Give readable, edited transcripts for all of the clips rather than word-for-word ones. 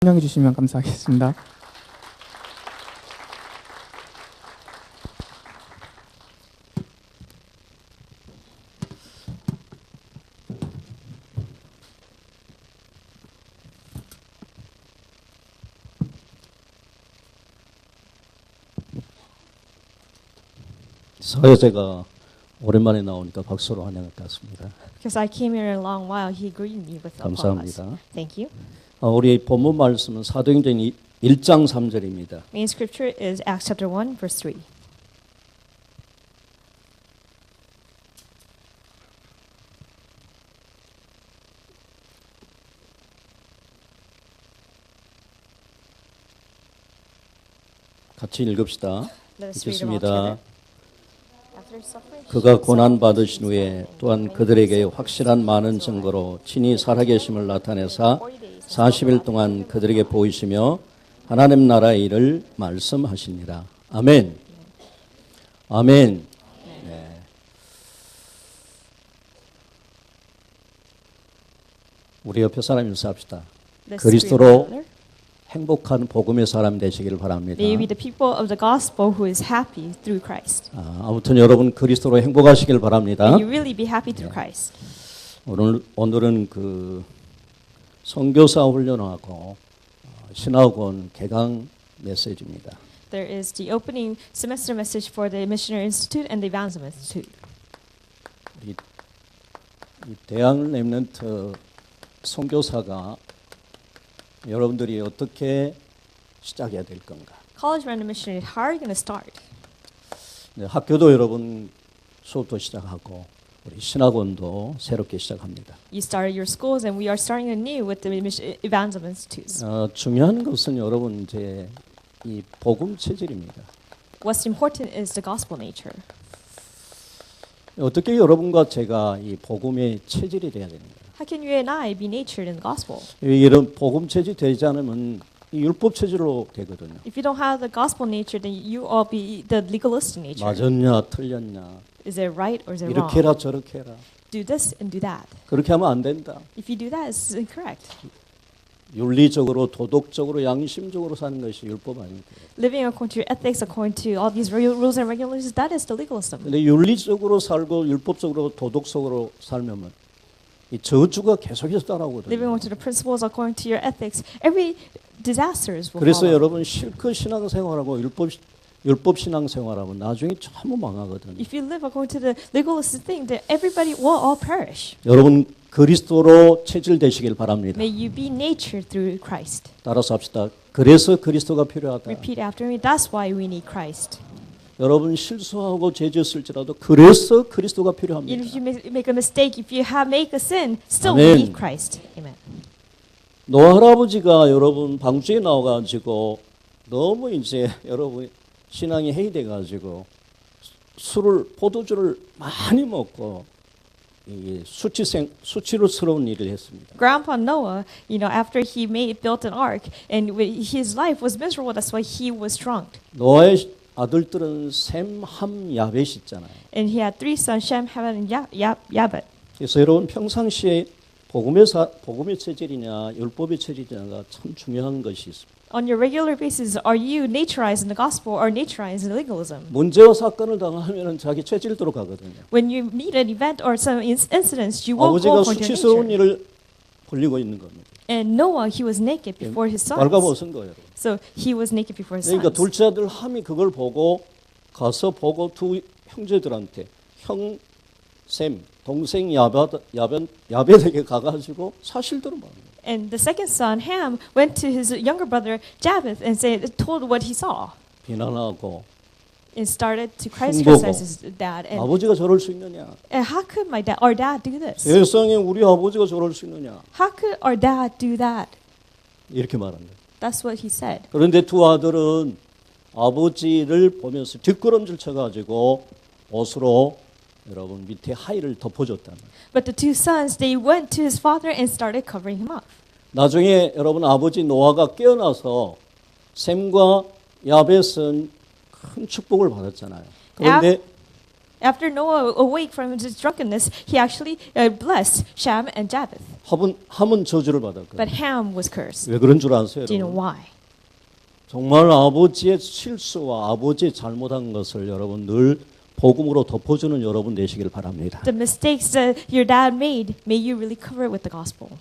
설명해 주시면 감사하겠습니다. 사회자가 오랜만에 나오니까 박수로 환영할 것 같습니다. Because I came here in a long while, he greeted me with applause. 감사합니다. Thank you. 우리 본문 말씀은 사도행전 1장 3절입니다. Main scripture is Acts chapter 1, verse 3. 같이 읽읍시다. Let us read it all 읽겠습니다. together. After suffering, 그가 고난 받으신 후에 또한 그들에게 확실한 많은 증거로 친히 살아계심을 나타내사 40일 동안 그들에게 보이시며 하나님 나라의 일을 말씀하시니라. 아멘. 아멘. 네. 우리 옆에 사람 인사합시다. let's 그리스도로 greet one another. 행복한 복음의 사람 되시기를 바랍니다. May you be the people of the gospel who is happy through Christ. 아무튼 여러분 그리스도로 행복하시길 바랍니다. May you really be happy through Christ. 오늘은 그 선교사 훈련하고 신학원 개강 메시지입니다. There is the opening semester message for the Missionary Institute and the Evangelist Institute. 이 대학 렘넌트 선교사가 여러분들이 어떻게 시작해야 될 건가? College Random Missionary, how are you going to start? 네, 학교도 여러분 수업도 시작하고 우리 신학원도 새롭게 시작합니다. You started your schools, and we are starting anew with the Evangelist Institutes. 중요한 것은 여러분 이제 이 복음 체질입니다. What's important is the gospel nature. 어떻게 여러분과 제가 이 복음의 체질이 돼야 되는가? How can you and I be natured in the gospel? 이런 복음 체질 되지 않으면 이 율법 체질로 되거든요. If you don't have the gospel nature, then you all be the legalistic nature. 맞았냐 틀렸냐 Is it right or is it 이렇게 wrong? 해라 저렇게 해라 Do this and do that. 그렇게 하면 안 된다. If you do that, it's incorrect. 윤리적으로 도덕적으로 양심적으로 사는 것이 율법 아닙니까? Living according to your ethics, according to all these rules and regulations, that is the legalism. 근데 윤리적으로 살고 율법적으로 도덕적으로 살면 이 저주가 계속해서 따라오거든요. Living according to the principles, according to your ethics, every disasters will 그래서 follow. 여러분 실컷 신앙생활하고 율법 신앙생활하면 나중에 전부 망하거든요. If you live according to the legalistic thing, then everybody will all perish. 여러분 그리스도로 체질되시길 바랍니다. May you be natured through Christ. 따라서 합시다. 그래서 그리스도가 필요하다. Repeat after me. That's why we need Christ. 여러분 실수하고 죄졌을지라도 그래서 그리스도가 Even 필요합니다. if you make a mistake, if you have make a sin, still Amen. we need Christ. Amen. 노아 할아버지가 여러분 방주에 나와가지고 너무 이제 여러분 신앙이 해이돼가지고 포도주를 많이 먹고 이 수치스러운 일을 했습니다. Grandpa Noah, after he built an ark, and his life was miserable. That's why he was drunk. 노아의 아들들은 셈, 함, 야벳이 있잖아요. And he had three sons, Shem, Ham, and Yabet. 그래서 여러분 평상시에 복음의 체질이냐 율법의 체질이냐가 참 중요한 것이 있습니다. On your regular basis, are you naturized in the gospel or naturized in legalism? 문제와 사건을 당하면 자기 체질대로 가거든요. When you meet an event or some incidents, you will go 아버지가 according to your 수치스러운 nature. 일을 벌리고 있는 겁니다. And Noah, he was naked before his sons. 발가벗은 거예요. So he was naked before his 그러니까 sons. 둘째 아들 함이 그걸 보고 가서 보고 두 형제들한테 형 셈, 동생 야벳에게 가가지고 사실대로 말합니다. And the second son, Ham, went to his younger brother Japheth and told what he saw, 비난하고 and started to criticize 흉보고. his dad. And 아버지가 저럴 수 있느냐? how could our dad do this? 세상에 우리 아버지가 저럴 수 있느냐? How could our dad do that? 이렇게 말합니다. That's what he said. 그런데 두 아들은 아버지를 보면서 뒷걸음질 쳐가지고 옷으로 여러분 밑에 하의를 덮어줬다는 거예요. But the two sons, they went to his father and started covering him up. 나중에 여러분 아버지 노아가 깨어나서 셈과 야벳은 큰 축복을 받았잖아요. 그런데 After Noah awake from his drunkenness, he actually blessed Shem and Japheth. 함은 저주를 받았거든요. But Ham was cursed. 왜 그런 줄 아세요? Do you know 여러분? why? 정말 아버지의 실수와 아버지의 잘못한 것을 여러분 늘 복음으로 덮어주는 여러분 되시길 바랍니다. The mistakes that your dad made, may you really cover it with the gospel.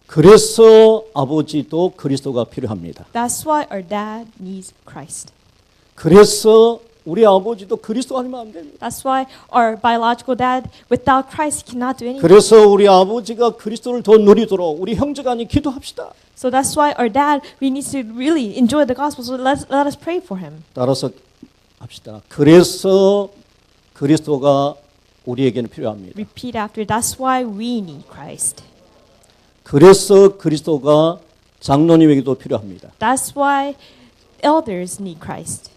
그래서 아버지도 그리스도가 필요합니다. That's why our dad needs Christ. 그래서 우리 아버지도 그리스도 아니면 안 됩니다. That's why our biological dad, without Christ, cannot do anything. 그래서 우리 아버지가 그리스도를 더 누리도록 우리 형제간이 기도합시다. So that's why our dad, we need to really enjoy the gospel. So let us pray for him. 따라서 합시다. 그래서 그리스도가 우리에게는 필요합니다. Repeat after. That's why we need Christ. 그래서 그리스도가 장로님에게도 필요합니다. That's why elders need Christ.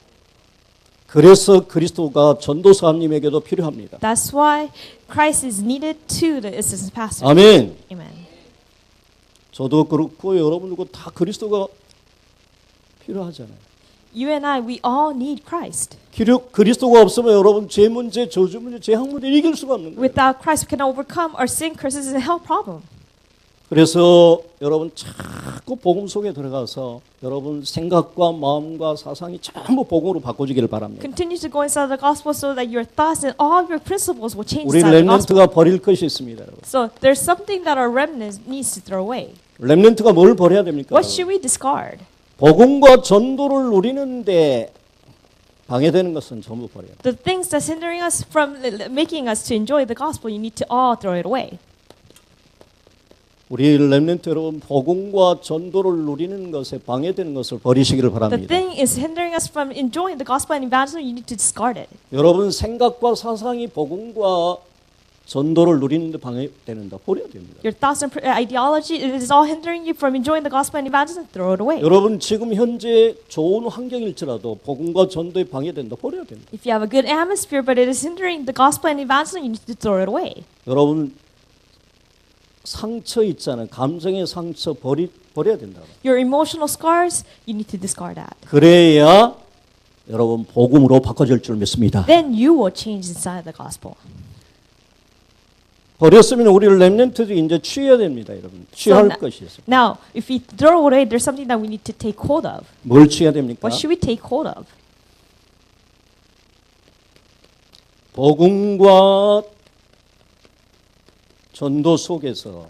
그래서 그리스도가 전도사님에게도 필요합니다. That's why Christ is needed to the assistant pastor. 아멘. Amen. 저도 그렇고 여러분들도 다 그리스도가 필요하잖아요. You and I, we all need Christ. 그리스도가 없으면 여러분 죄 문제, 저주 문제, 죄악 문제 이길 수가 없는 거예요. Without Christ, we cannot overcome our sin, curses, and hell problem. 그래서 여러분 자꾸 복음 속에 들어가서 여러분 생각과 마음과 사상이 전부 복음으로 바꿔주기를 바랍니다. Continue to go inside the gospel so that your thoughts and all your principles will change 우리 inside the gospel. 렘넌트가 버릴 것이 있습니다. 여러분. So there's something that our remnant needs to throw away. 렘넌트가 뭘 버려야 됩니까? What should we discard? 복음과 전도를 누리는데 방해되는 것은 전부 버려야 돼요. The things that's hindering us from making us to enjoy the gospel, you need to all throw it away. 우리 렘넌트 여러분 복음과 전도를 누리는 것에 방해되는 것을 버리시기를 The 바랍니다. thing is hindering us from enjoying the gospel and evangelism, you need to discard it. 여러분 생각과 사상이 복음과 전도를 누리는데 방해되는다. 버려야 됩니다. Your thoughts and ideology, it is all hindering you from enjoying the gospel and evangelism, throw it away. 여러분 지금 현재 좋은 환경일지라도 복음과 전도에 방해된다. 버려야 됩니다. If you have a good atmosphere, but it is hindering the gospel and evangelism, you need to throw it away. 여러분 상처 있잖아요. 감정의 상처 버려야 된다. Your emotional scars, you need to discard that. 그래야 여러분 복음으로 바꿔질 줄 믿습니다. Then you will change inside the gospel. 버렸으면 우리 렘넌트도 이제 취해야 됩니다, 여러분. 취할 So 것이 있어요. Now, if we throw it away, there's something that we need to take hold of. 뭘 취해야 됩니까? What should we take hold of? 복음과 전도 속에서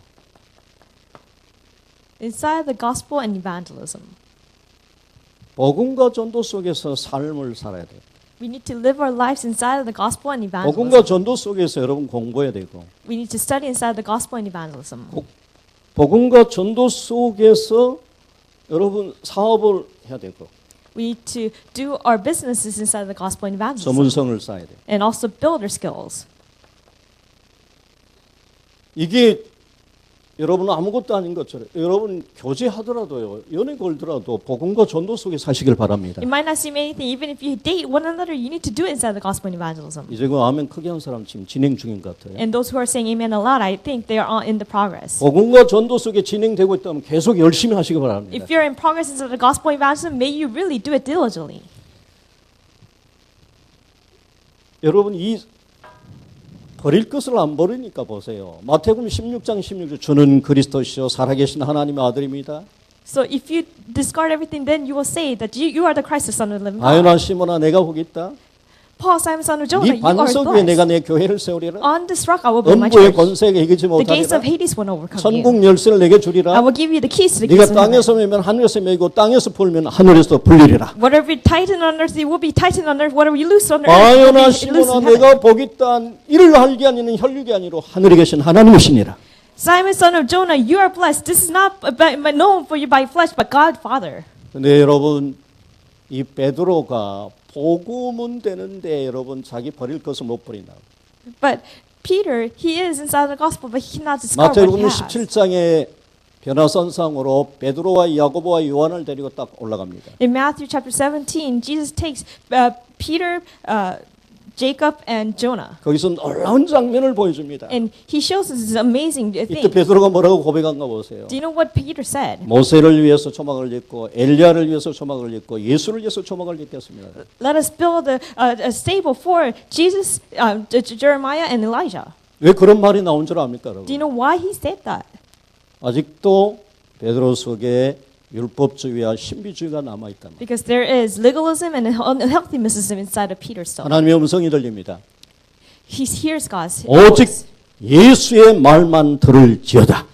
Inside the gospel and evangelism, 복음과 전도 속에서 삶을 살아야 돼요. we need to live our lives inside of the gospel and 복음과 evangelism. 전도 속에서 여러분 공부해야 되고 We need to study inside the gospel and evangelism. 복음과 전도 속에서 여러분 사업을 해야 되고 We need to do our businesses inside the gospel and evangelism. 전문성을 쌓아야 돼요. And also build our skills. 이게 여러분 아무것도 아닌 것처럼 여러분 교제하더라도요 연애 걸더라도 복음과 전도 속에 사시길 바랍니다. It might not seem anything. Even if you date one another, you need to do it inside the gospel and evangelism. 이제 그 아멘 크게 한 사람 지금 진행 중인 것 같아요. And those who are saying amen a lot, I think they are all in the progress. 복음과 전도 속에 진행되고 있다면 계속 열심히 하시기 바랍니다. If you're in progress inside the gospel and evangelism, may you really do it diligently. 여러분 이 버릴 것을 안 버리니까 보세요. 마태복음 16장 16절 주는 그리스도시요 살아계신 하나님의 아들입니다. So if you discard everything, then you will say that you are the Christ, the Son of the living God. 아요나 시몬아 내가 거기 있다. Paul, Simon, son of Jonah, 네 you are 반석 위에 내가 blessed. 내 교회를 세우리라. On this rock I will build my 음부의 church. 권세가 이기지 The gates 못하리라. of Hades will not overcome you. 천국 열쇠를 내게 I 주리라. will give you the keys to the 네가 kingdom of heaven. 땅에서 매면 하늘에서 매고 땅에서 풀면 하늘에서 풀리리라. Whatever you tighten on earth, it will be tightened on earth. Whatever you loose on earth, it will 아요나 be loose 시몬아 in heaven. 내가 복이 있단 이를 알게 아니는 혈육이 아니로 하늘에 계신 하나님이시니라. Simon, son of Jonah, you are blessed. This is not known for you by flesh, but God, Father. 근데 여러분 이 베드로가 복음은 되는데 여러분 자기 버릴 것을 못 버린다. But Peter, he is inside the gospel, but he cannot discard what 마태복음 he has. 17장에 변화선상으로 베드로와 야고보와 요한을 데리고 딱 올라갑니다. In Matthew chapter 17, Jesus takes Peter, Jacob and Jonah. 거기서 놀라운 장면을 보여줍니다. And he shows us this amazing 이때 thing. 베드로가 뭐라고 고백한가 보세요. Do you know what Peter said? 모세를 위해서 초막을 짓고 엘리야를 위해서 초막을 짓고 예수를 위해서 초막을 짓겠습니다. Let us build a stable for Jesus, Jeremiah, and Elijah. 왜 그런 말이 나온 줄 압니까, Do you 여러분? know why he said that? 아직도 베드로 속에 율법주의와 신비주의가 남아 있단 말이에요. Because there is legalism and unhealthy mysticism inside of Peter still. 하나님의 음성이 들립니다. He hears God's 오직 voice. 예수의 말만 들을지어다.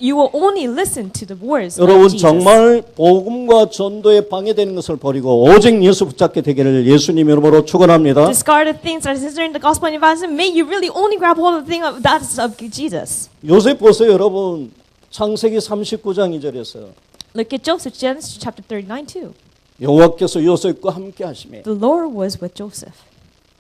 You will only listen to the words 여러분 of Jesus. 정말 복음과 전도에 방해되는 것을 버리고 오직 예수 붙잡게 되기를 예수님 이름으로 축원합니다. Discard the things that is hindering the gospel and evangelism. May you really only grab hold of the thing of, that is of Jesus. 요셉 보세요, 여러분. 창세기 39장 2절에서 Look at Joseph, Genesis chapter 39 too. 여호와께서 요셉과 함께 하시매. The Lord was with Joseph.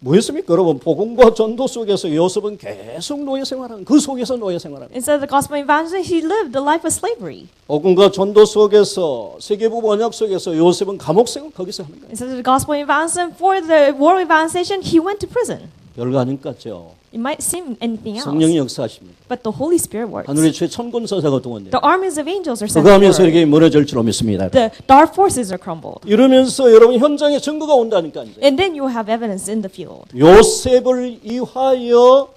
뭐였습니까, 여러분? 복음과 전도 속에서 요셉은 계속 노예 생활하는 그 속에서 노예 생활하는. Instead of the gospel and evangelism, he lived the life of slavery. 복음과 전도 속에서 세계부 번역 속에서 요셉은 감옥 생활 거기서 하는 거예요. Instead of the gospel and evangelism, for the world evangelization, he went to prison. 별거 아닌 것 같죠. It might seem anything else, 성령이 역사하십니다. but the Holy Spirit works. 하늘의 최천군 서사가 동원돼요. The armies of angels are sent 그거하면서 forward. 이렇게 무너질 줄 믿습니다. The dark forces are crumbled. 이러면서 여러분 현장에 증거가 온다니까요. And then you will have evidence in the field. 요셉을 위하여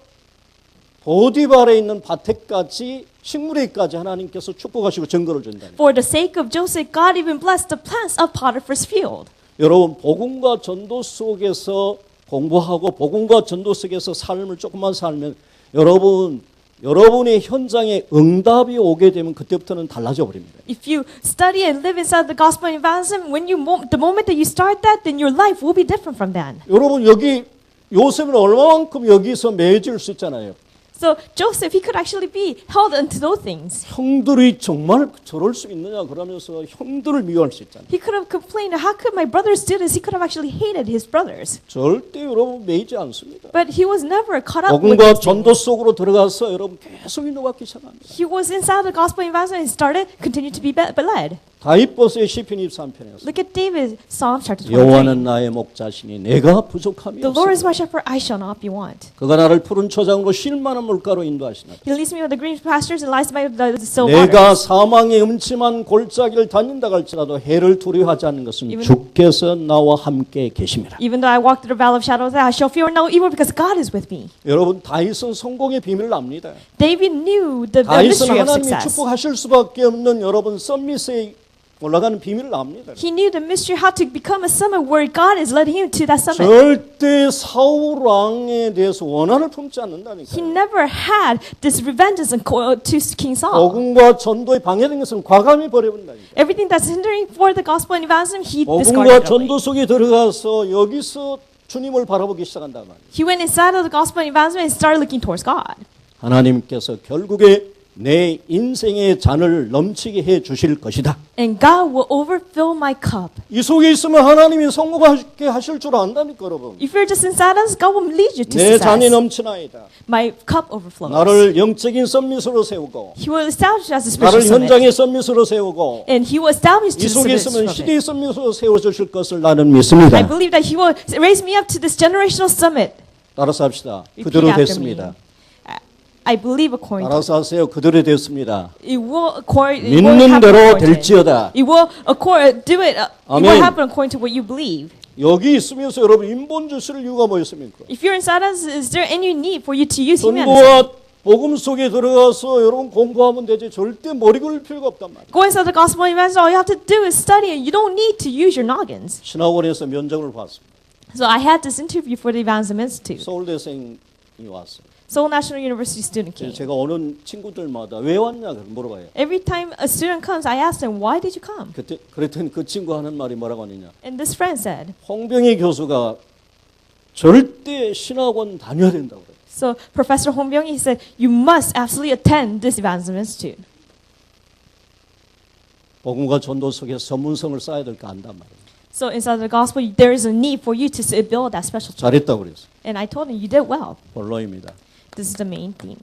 보디발에 있는 밭에까지 식물에까지 하나님께서 축복하시고 증거를 준다. For the sake of Joseph, God even blessed the plants of Potiphar's field. 여러분 복음과 전도 속에서 공부하고 복음과 전도 속에서 삶을 조금만 살면 여러분의 현장에 응답이 오게 되면 그때부터는 달라져 버립니다. If you study and live inside the gospel and evangelism, the moment that you start that, then your life will be different from then. 여러분 여기 요셉은 얼마만큼 여기서 매질 수 있잖아요. So Joseph, he could actually be held unto those things. 형들이 정말 저럴 수 있느냐 그러면서 형들을 미워할 수 있잖아요. He could have complained, how could my brothers do this? He could have actually hated his brothers. 절대 여러분 매이지 않습니다. But he was never caught up with 복음과 these 전도 things. 속으로 들어가서 여러분 계속 인도받기 시작합니다. He was inside the gospel and evangelism and continued to be led. 다윗 보세요. 시편 23편에서 Look at David, Psalm chapter 23. 여호와는 나의 목자시니 내가 부족함이 The Lord 없으리라. is my shepherd, I shall not be want. 그가 나를 푸른 초장으로 쉴 만한 물가로 인도하시나 He leads me on the green pastures and lies by the still 내가 waters. 사망의 음침한 골짜기를 다닌다 할지라도 해를 두려워하지 않는 것은 Even- 주께서 나와 함께 계심이라. Even though I walk through the valley of shadows, I shall fear no evil because God is with me. 여러분 다윗은 성공의 비밀을 압니다. David knew the 다윗은 mystery of 하나님이 success. 축복하실 수밖에 없는 여러분 썸밋에 올라가는 비밀을 압니다. He knew the mystery how to become a summit where God is leading him to that summit. 절대 사울 왕에 대해서 원한을 품지 He 않는다니까요. never had this revengeance to King Saul. 복음과 전도에 방해된 것은 과감히 버려본다니까. Everything that's hindering for the gospel and evangelism, he 복음과 discarded it away. 전도 속에 들어가서 여기서 주님을 바라보기 시작한단 말이에요. He went inside of the gospel and evangelism and started looking towards God. 하나님께서 결국에 내 인생의 잔을 넘치게 해 주실 것이다. And God will overfill my cup. 이 속에 있으면 하나님이 성공하게 하실 줄 안다니까 여러분. If you're just inside us, God will lead you to 내 잔이 success. 넘치나이다. My cup overflows. 나를 영적인 썸밋으로 세우고 He will establish us a 나를 special summit. 현장의 썸밋으로 세우고 And he will establish 이 to 속에 the 있으면 summit. 시대의 썸밋으로 세워주실 것을 나는 믿습니다. I believe that he will raise me up to this generational summit. 따라서 합시다. Repeat 그대로 after 됐습니다. me. I believe according to 따라서 하세요. 그대로 됐습니다. it will accord. 믿는 대로 될지어다. It will accord. Do it. It 아멘. will happen according to what you believe. 여기 있으면서 여러분 인본 주실 이유가 뭐였습니까? If you're inside us, is there any need for you to use humanism? 전도와 복음 속에 들어가서 여러분 공부하면 되지 절대 머리 굴릴 필요가 없단 말이에요. Go inside the gospel and evangelism. All you have to do is study, and you don't need to use your noggins. 신학원에서 면접을 봤습니다. So I had this interview for the Evangelism Institute. 서울대생이 왔어요. Seoul National University student came. 제가 오는 친구들마다 왜 왔냐 물어봐요. Every time a student comes, I ask them, "Why did you come?" 그랬더니 그 친구 하는 말이 뭐라고 하느냐. And this friend said, 홍병희 교수가 절대 신학원 다녀야 된다고 그래요. so Professor Hong Byung, he said, "You must absolutely attend this Evangelism Institute." 복음과 전도 속에 전문성을 쌓아야 될 거 안단 말이에요. So inside the gospel, there is a need for you to build that specialty. 잘했다고 그랬어요. And I told him, "You did well." 본론입니다. This is the main theme.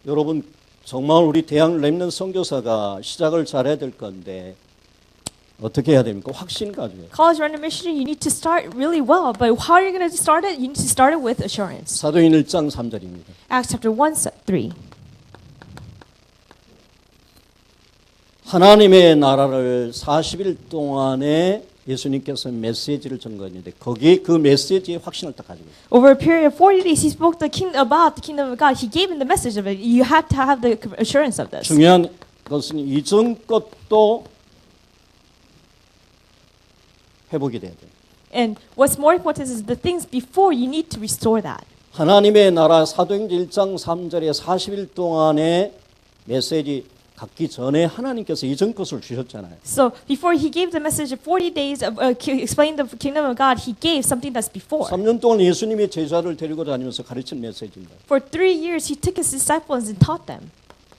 여러분 정말 우리 대학 렘넌트 선교사가 시작을 잘해야 될 건데 어떻게 해야 됩니까? 확신 가지고. College random mission, you need to start really well. But how are you going to start it? You need to start it with assurance. 사도행 1장 3절입니다. Acts chapter 1, 3. 하나님의 나라를 40일 동안에 예수님께서 메시지를 전거했는데 거기에 그 메시지의 확신을 딱 가지고 있어요. Over a period of 40 days, he spoke about the kingdom of God. He gave him the message of it. You have to have the assurance of this. 중요한 것은 이전 것도 회복이 돼야 돼요. And what's more important is the things before, you need to restore that. 하나님의 나라 사도행전 1장 3절에 40일 동안의 메시지 갖기 전에 하나님께서 이전 것을 주셨잖아요. So before he gave the message of 40 days of explain the kingdom of God, he gave something that's before. 3년 동안 예수님이 제자를 데리고 다니면서 가르친 메시지입니다. For 3 years, he took his disciples and taught them.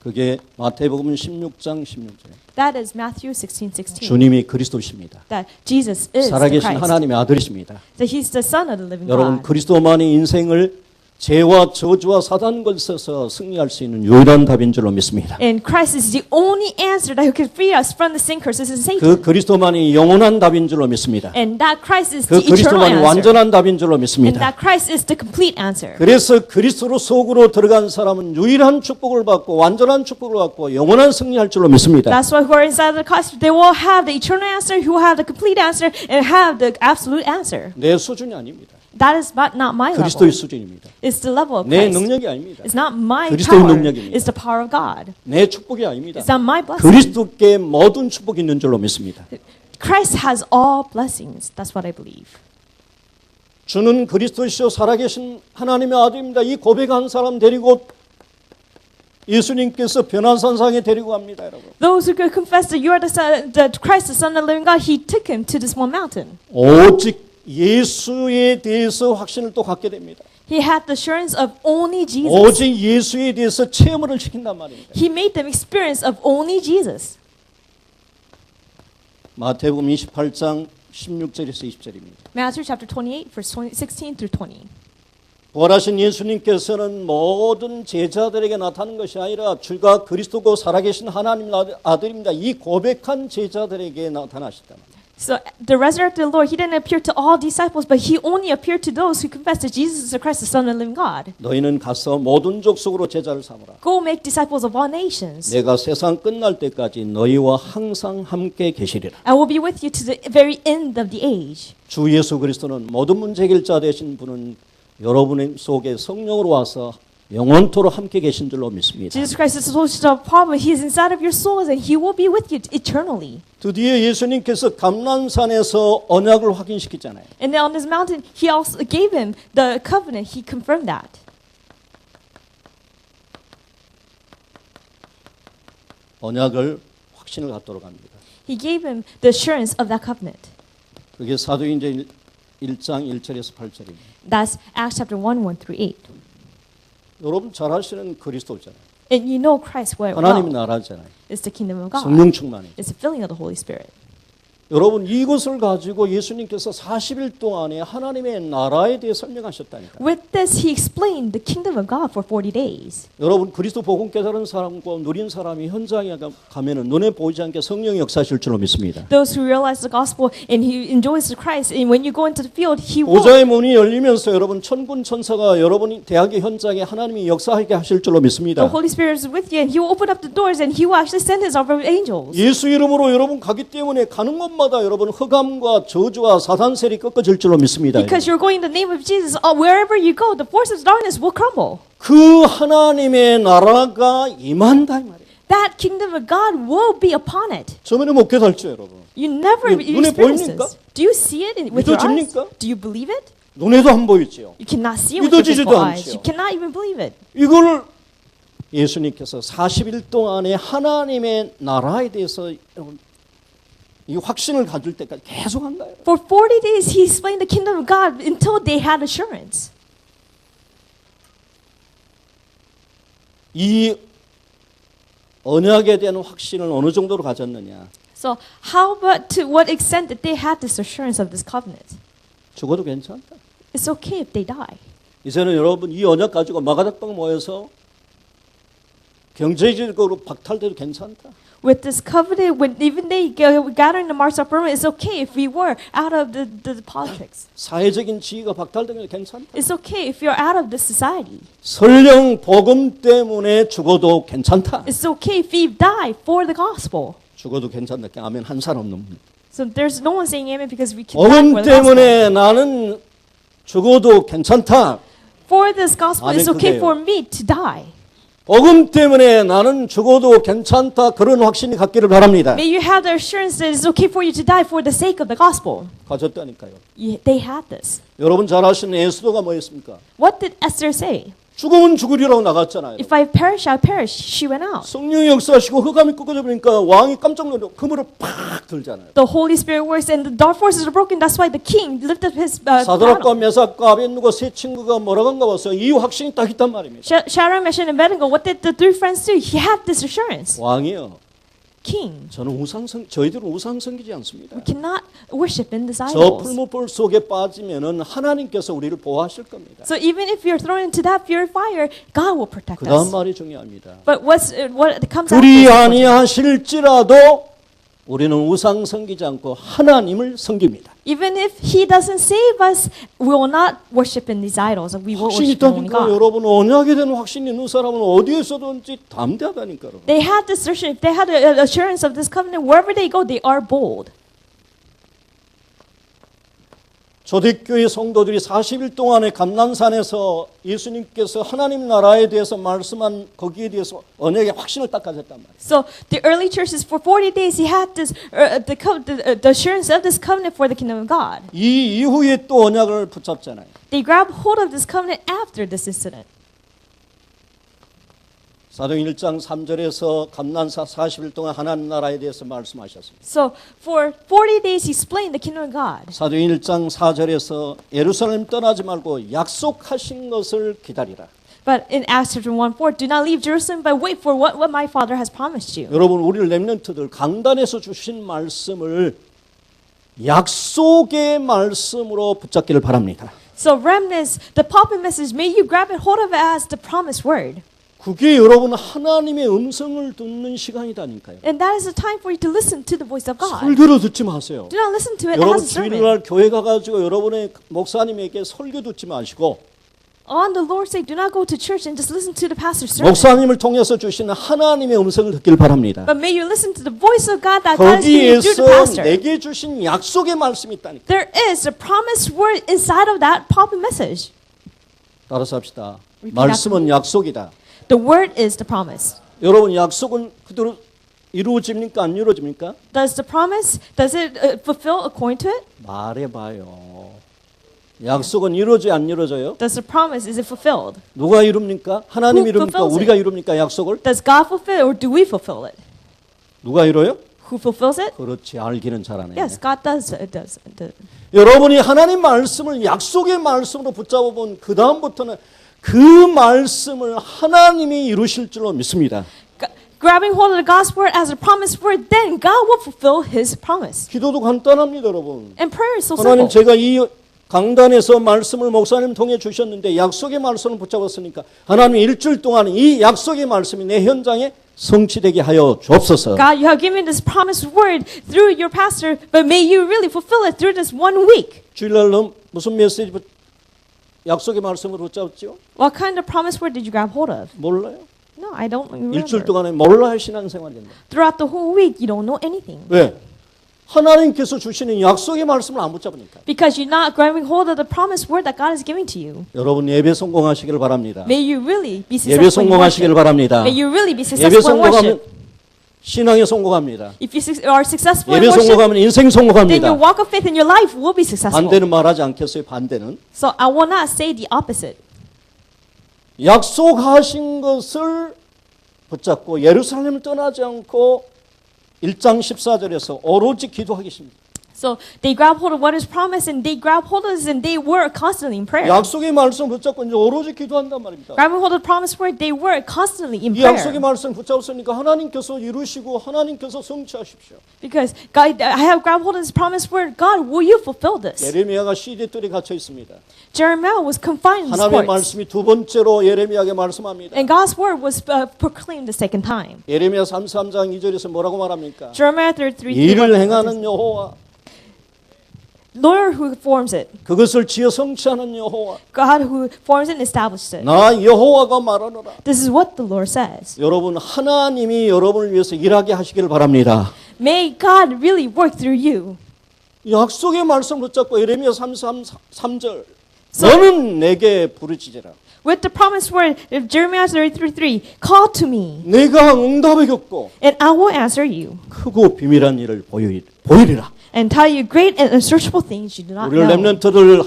그게 마태복음 16장 16절. That is Matthew 16:16. 주님이 그리스도십니다. That Jesus is the 살아계신 Christ. 하나님의 아들이십니다. That he's the Son of the living 여러분 God. 그리스도만이 인생을 죄와 저주와 사단 걸쳐서 승리할 수 있는 유일한 답인 줄로 믿습니다. And Christ is the only answer that can free us from the sin, curses, and Satan. 그 그리스도만이 영원한 답인 줄로 믿습니다. And that Christ is 그 the eternal 그리스도만이 answer. 완전한 답인 줄로 And 믿습니다. that Christ is the complete answer. 그래서 그리스도 속으로 들어간 사람은 유일한 축복을 받고 완전한 축복을 받고 영원한 승리할 줄로 믿습니다. That's why who are inside of the Christ, they will have the eternal answer, who have the complete answer, and have the absolute answer. 내 수준이 아닙니다. That is not my 그리스도의 level. 수준입니다. It's the level of 내 Christ. 능력이 아닙니다. It's not my 그리스도의 power. 능력입니다. It's the power of God. 내 축복이 아닙니다. It's not my blessing. 그리스도께 모든 축복이 있는 줄로 믿습니다. Christ has all blessings. That's what I believe. 주는 그리스도시요 살아계신 하나님의 아들입니다. 이 고백한 사람 데리고 예수님께서 변화산상에 데리고 갑니다, 여러분. Those who could confess that you are the Son, that Christ, the Son of the living God, He took him to this one mountain. 오직 예수에 대해서 확신을 또 갖게 됩니다. He had the assurance of only Jesus. 오직 예수에 대해서 체험을 시킨단 말입니다. He made them experience of only Jesus. 마태복음 28장 16절에서 20절입니다. Matthew chapter 28, verse 16 through 20. 부활하신 예수님께서는 모든 제자들에게 나타난 것이 아니라 주가 그리스도고 살아계신 하나님 아들입니다. 이 고백한 제자들에게 나타나셨다. So the resurrected Lord, He didn't appear to all disciples, but He only appeared to those who confessed that Jesus is the Christ, the Son of the living God. 너희는 가서 모든 족속으로 제자를 삼으라. Go make disciples of all nations. 내가 세상 끝날 때까지 너희와 항상 함께 계시리라. I will be with you to the very end of the age. 주 예수 그리스도는 모든 문제 해결자 되신 분은 여러분 속에 성령으로 와서 영원토록 함께 계신 줄로 믿습니다. Jesus Christ is the solution of the problem. He is inside of your souls and He will be with you eternally. 드디어 예수님께서 감난산에서 언약을 확인시키잖아요. And then on this mountain, He also gave him the covenant. He confirmed that. 언약을 확신을 갖도록 합니다. He gave him the assurance of that covenant. 그게 사도행전 1장 1절에서 8절입니다. That's Acts chapter 1, 1 through 8. 여러분 잘 아시는 그리스도잖아요. And you know Christ well. 하나님의 나라잖아요. It's the kingdom of God. 성령 충만이죠. It's the filling of the Holy Spirit. 여러분 이것을 가지고 예수님께서 40일 동안에 하나님의 나라에 대해 설명하셨다니까. With this, He explained the kingdom of God for 40 days. 여러분 그리스도 복음 깨달은 사람과 누린 사람이 현장에 가면은 눈에 보이지 않게 성령이 역사하실 줄로 믿습니다. Those who realize the gospel and He enjoys the Christ, and when you go into the field, He will. 보좌의 문이 열리면서 여러분 천군 천사가 여러분 대학의 현장에 하나님이 역사하게 하실 줄로 믿습니다. The Holy Spirit is with you, and He will open up the doors, and He will actually send His angels. 예수 이름으로 여러분 가기 때문에 가는 곳마다 여러분 흑암과 저주와 사단세력이 꺾어질 줄로 믿습니다. Because you're going in the name of Jesus, wherever you go, the forces of darkness will crumble. 그 하나님의 나라가 임한다 이 말이에요. That kingdom of God will be upon it. 처음에는 못 깨달죠, 여러분. You never 눈에 experience 보입니까? this. Do you see it with your eyes? 믿어집니까? Do you believe it? 눈에도 안 보이지요. You cannot see it with your 믿어지지도 physical eyes. 않지요. You cannot even believe it. 이걸 예수님께서 40일 동안에 하나님의 나라에 대해서 이 확신을 가질 때까지 계속 한 거예요. For 40 days, He explained the kingdom of God until they had assurance. 이 언약에 대한 확신을 어느 정도로 가졌느냐? So how about to what extent that they had this assurance of this covenant? 죽어도 괜찮다. It's okay if they die. 이제는 여러분 이 언약 가지고 마가닥방 모여서 경제적으로 박탈돼도 괜찮다. With this covenant, when even they gather in the marks of permanent, it's okay if we were out of the politics. 사회적인 지위가 박탈되면 괜찮다. It's okay if you're out of the society. 설령 복음 때문에 죽어도 괜찮다. It's okay if we die for the gospel. 죽어도 괜찮다. 아멘 한 사람 없는 분. So there's no one saying amen because we can die 복음 for the gospel. 때문에 나는 죽어도 괜찮다. For this gospel, it's 아멘, okay 그거예요. for me to die. 복음 때문에 나는 죽어도 괜찮다. 그런 확신이 갖기를 바랍니다. May you have the assurance that it's okay for you to die for the sake of the gospel. 가졌다니까요. They had this. 여러분 잘 아시는 에스더가 뭐였습니까? What did Esther say? 죽으면 죽으리라고 나갔잖아요. If I perish, I perish. She went out. 성령이 역사하시고 흑암이 꺾어져 버리니까 왕이 깜짝 놀라고 그물을 팍 들잖아요. The Holy Spirit works and the dark forces are broken. That's why the king lifted his 사드락과 battle. 메삭과 아벤누고 세 친구가 뭐라고 한가 봐서 이 확신이 딱 있단 말입니다. Shadrach, Meshach, and Abednego, what did the three friends do? He had this assurance. 왕이요. King, 저희들은 우상 섬기지 않습니다. we cannot worship in these 저 idols. 풀무불 속에 빠지면은 하나님께서 우리를 보호하실 겁니다. So even if you're thrown into that fiery fire, God will protect 그 다음 us. 말이 중요합니다. But what comes after 그리 this? 아니하실지라도 우리는 우상 섬기지 않고 하나님을 섬깁니다. Even if He doesn't save us, we will not worship in these idols. We will 확신이 worship only 있다니까 God. 여러분 언약에 대한 확신이 있는 사람은 어디에서든지 담대하다니까 여러분. They had this assurance. If they had the assurance of this covenant, wherever they go, they are bold. 초대교회 성도들이 40일 동안의 감난산에서 예수님께서 하나님 나라에 대해서 말씀한 거기에 대해서 언약의 확신을 딱 가졌단 말이에요. So the early churches, for 40 days, he had this the assurance of this covenant for the kingdom of God. 이 이후에 또 언약을 붙잡잖아요. They grabbed hold of this covenant after this incident. 사도행 1장 3절에서 감난사 40일 동안 하나님 나라에 대해서 말씀하셨습니다. So for 40 days, he explained the kingdom of God. 사도행 1장 4절에서 예루살렘 떠나지 말고 약속하신 것을 기다리라. But in Acts chapter 1:4, do not leave Jerusalem, but wait for what my Father has promised you. 여러분 우리 렘넌트들 강단에서 주신 말씀을 약속의 말씀으로 붙잡기를 바랍니다. So remnants, the pulpit message, may you grab it hold of it as the promised word. 그게 여러분 하나님의 음성을 듣는 시간이다니까요. And that is the time for you to listen to the voice of God. 설교로 듣지 마세요. Do not listen to it 여러분 as a sermon. 주일날 교회 가가지고 여러분의 목사님에게 설교 듣지 마시고 On the Lord's sake, do not go to church and just listen to the pastor's sermon. 목사님을 통해서 주시는 하나님의 음성을 듣길 바랍니다. But may you listen to the voice of God that God is giving you through the 거기에서 pastor. 내게 주신 약속의 말씀이 있다니까. There is a promised word inside of that pulpit message. 따라서 합시다. Repeat 말씀은 약속이다. The word is the promise. 여러분 약속은 그대로 이루어집니까 안 이루어집니까? Does the promise, does it fulfill according to it? 말해봐요. 약속은 이루어져 안 이루어져요? Does the promise, is it fulfilled? 누가 이룹니까? 하나님 Who 이룹니까? fulfills 우리가 이룹니까? 약속을? Does God fulfill it or do we fulfill it? 누가 이뤄요? Who fulfills it? 그렇지 알기는 잘하네. Yes, God does. It does. 여러분이 하나님 말씀을 약속의 말씀으로 붙잡아본 그 다음부터는 그 말씀을 하나님이 이루실 줄로 믿습니다. Grabbing hold of the God's word as a promised word, then God will fulfill His promise. 기도도 간단합니다, 여러분. And prayer is so 하나님 simple. 제가 이 강단에서 말씀을 목사님 통해 주셨는데 약속의 말씀을 붙잡았으니까 하나님 일주일 동안 이 약속의 말씀이 내 현장에 성취되게 하여 주옵소서. God, you have given this promised word through your pastor, but may you really fulfill it through this 1 week. 주일날 무슨 메시지 약속의 말씀으로 붙잡았죠? What kind of promised word did you grab hold of? 몰라요. No, I don't 일주일 remember. 동안에 몰라 할 신앙생활이었는데. Throughout the whole week, you don't know anything. 왜? 하나님께서 주시는 약속의 말씀을 안 붙잡으니까. Because you're not grabbing hold of the promised word that God is giving to you. 여러분 예배 성공하시길 바랍니다. May you really be 예배 successful in 성공하시길 worship. 바랍니다. May you really be 예배 successful in 성공하면 worship. 신앙에 성공합니다. If you are successful in 예배 worship, 성공하면 인생 then 성공합니다. your walk of faith in your life will be successful. 반대는 말하지 않겠어요. 반대는 So I will not say the opposite. 약속하신 것을 붙잡고 예루살렘을 떠나지 않고 1장 14절에서 오로지 기도하겠습니다. So they grab hold of what is promised, and they grab hold of this, and they were constantly in prayer. 약속의 말씀 붙잡고 이제 오로지 기도한단 말입니다. Grabbing hold of the promised word, they were constantly in 이 약속의 prayer. 말씀 붙잡았으니까 하나님께서 이루시고 하나님께서 성취하십시오. Because God, I have grabbed hold of this promised word. God, will you fulfill this? 예레미야가 시대뜰에 갇혀 있습니다. Jeremiah was confined in 하나님의 sports, 말씀이 두 번째로 예레미야에게 말씀합니다. and God's word was proclaimed the second time. 예레미야 33장 2절에서 뭐라고 말합니까? Jeremiah 33. 일을 행하는 여호와, Lord who forms it, 그것을 지어 성취하는 여호와, God who forms it and establishes it. 나 여호와가 말하노라. This is what the Lord says. 여러분, 하나님이 여러분을 위해서 일하게 하시기를 바랍니다. May God really work through you. 약속의 말씀을 붙잡고 예레미야 33절 너는 내게 부르짖으라. With the promised word of Jeremiah 33:3, call to me, 내가 응답하겠고 and I will answer you, 크고 비밀한 일을 보이리라. and tell you great and unsearchable things you do not 우리 know. 렘넌트들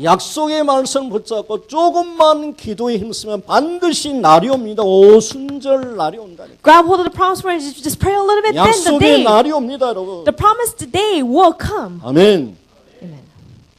약속의 말씀 붙잡고 조금만 기도에 힘쓰면 반드시 날이 옵니다. 오순절 날이 온다니까. Grab hold of the promised word. Just pray a little bit. Then the 약속의 day, 날이 옵니다, 여러분. the promised day will come. 아멘. Amen.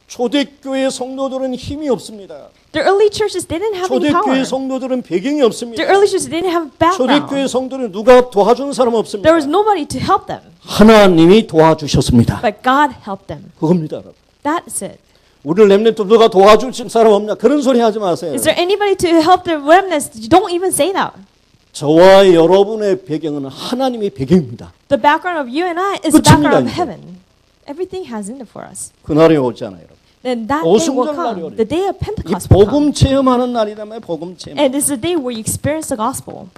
초대교회 성도들은 힘이 없습니다. The early churches didn't have any power. 초대교회 성도들은 배경이 없습니다. The early churches didn't have 초대교회 background. 성도들은 누가 도와주는 사람 없습니다. There was nobody to help them, 하나님이 도와주셨습니다. but God helped them. 그겁니다, 여러분. That's it. 우리 렘넌트 누가 도와줄 사람 없냐? 그런 소리 하지 마세요. Is there anybody to help the remnants? You don't even say that. 저와 여러분의 배경은 하나님의 배경입니다. The background of you and I is the 끝입니다, background of 이제. heaven. Everything has in it for us. 그날이 오잖아요, 여러분. Then that day will 오순절 날이 come. 오리라. The day of 이 Pentecost will 복음 come. 체험하는 날이라면 복음 체험. And it's the day where you experience the gospel.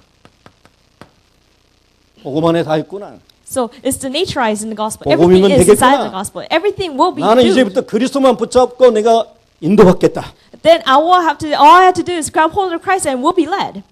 복음 안에 다 있구나. So it's the naturized in the gospel. 복음이면 Everything is inside 되겠구나. the gospel. Everything will be 나는 due. 이제부터 그리스도만 붙잡고 내가 인도받겠다. Then all I have to do is grab hold of Christ and we'll be led.